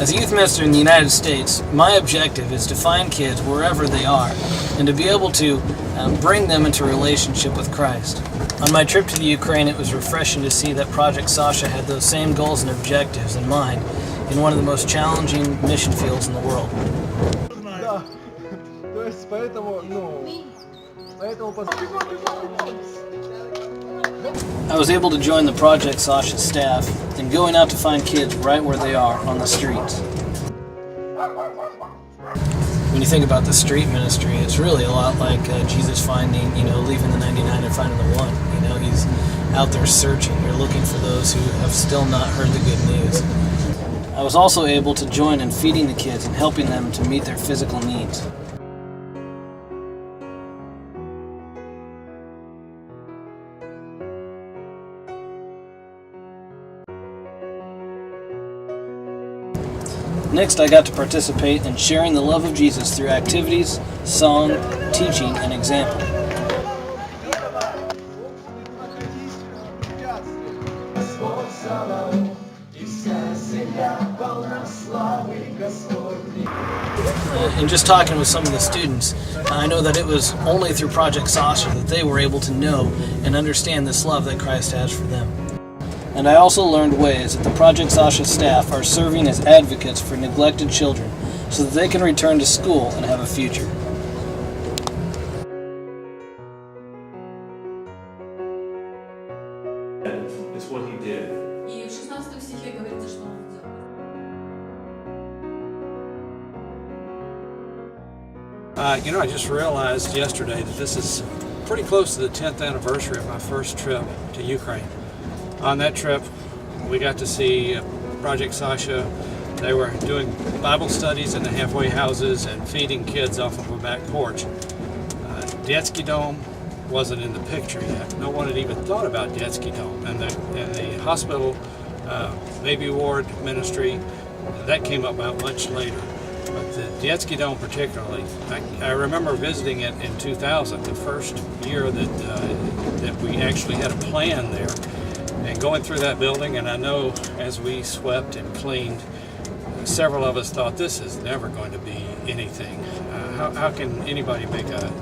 As a youth minister in the United States, my objective is to find kids wherever they are and to be able to bring them into a relationship with Christ. On my trip to the Ukraine, it was refreshing to see that Project Sasha had those same goals and objectives in mind in one of the most challenging mission fields in the world. I was able to join the Project Sasha staff in going out to find kids right where they are on the streets. When you think about the street ministry, it's really a lot like Jesus finding, leaving the 99 and finding the one. He's out there searching. You're looking for those who have still not heard the good news. I was also able to join in feeding the kids and helping them to meet their physical needs. Next, I got to participate in sharing the love of Jesus through activities, song, teaching, and example. And just talking with some of the students, I know that it was only through Project Sasha that they were able to know and understand this love that Christ has for them. And I also learned ways that the Project Sasha staff are serving as advocates for neglected children so that they can return to school and have a future. It's what he did. И в 16 стихе говорится, что он сделал. I just realized yesterday that this is pretty close to the 10th anniversary of my first trip to Ukraine. On that trip, we got to see Project Sasha. They were doing Bible studies in the halfway houses and feeding kids off of a back porch. Детский дом wasn't in the picture yet. No one had even thought about Детский дом. And the hospital baby ward ministry, that came about much later. But the Детский дом particularly, I remember visiting it in 2000, the first year that we actually had a plan there. And going through that building, and I know as we swept and cleaned, several of us thought this is never going to be anything. How can anybody make a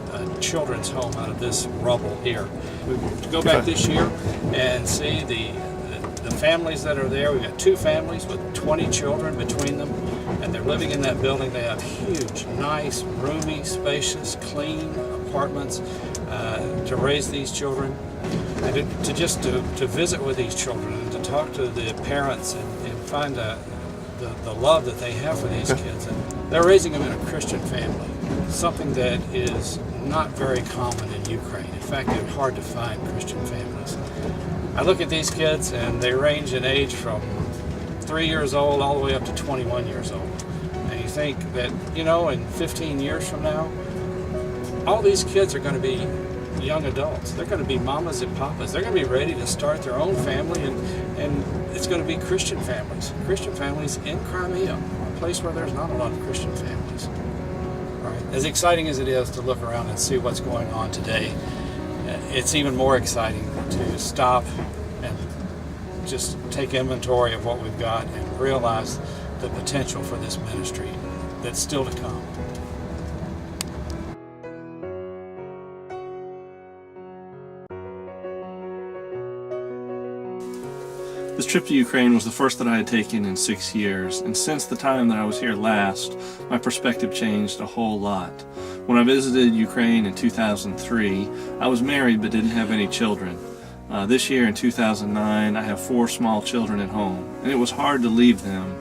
children's home out of this rubble here? We go back this year and see the families that are there. We've got 2 families with 20 children between them, and they're living in that building. They have huge, nice, roomy, spacious, clean apartments to raise these children. And to visit with these children and to talk to the parents and find the love that they have for these kids. And they're raising them in a Christian family, something that is not very common in Ukraine. In fact, it's hard to find Christian families. I look at these kids and they range in age from 3 years old all the way up to 21 years old. And you think that, in 15 years from now, all these kids are going to be young adults. They're going to be mamas and papas. They're going to be ready to start their own family, and it's going to be Christian families in Crimea, a place where there's not a lot of Christian families. All right. As exciting as it is to look around and see what's going on today, it's even more exciting to stop and just take inventory of what we've got and realize the potential for this ministry that's still to come. This trip to Ukraine was the first that I had taken in 6 years, and since the time that I was here last, my perspective changed a whole lot. When I visited Ukraine in 2003, I was married but didn't have any children. This year in 2009, I have 4 small children at home, and it was hard to leave them,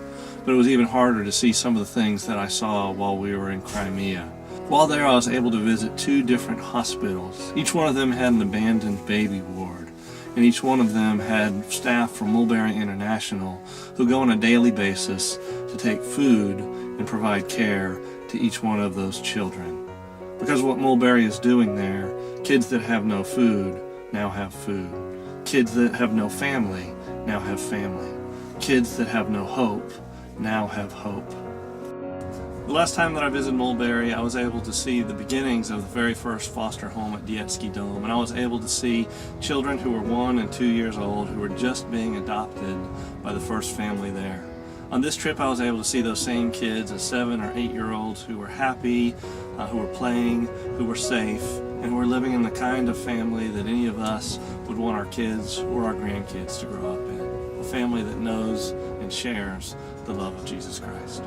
but it was even harder to see some of the things that I saw while we were in Crimea. While there, I was able to visit 2 different hospitals. Each one of them had an abandoned baby ward, and each one of them had staff from Mulberry International who go on a daily basis to take food and provide care to each one of those children. Because what Mulberry is doing there, kids that have no food now have food. Kids that have no family now have family. Kids that have no hope now have hope. The last time that I visited Mulberry, I was able to see the beginnings of the very first foster home at Детский дом, and I was able to see children who were 1 and 2 years old who were just being adopted by the first family there. On this trip, I was able to see those same kids as 7 or 8 year olds who were happy, who were playing, who were safe, and who were living in the kind of family that any of us would want our kids or our grandkids to grow up in. A family that knows and shares the love of Jesus Christ.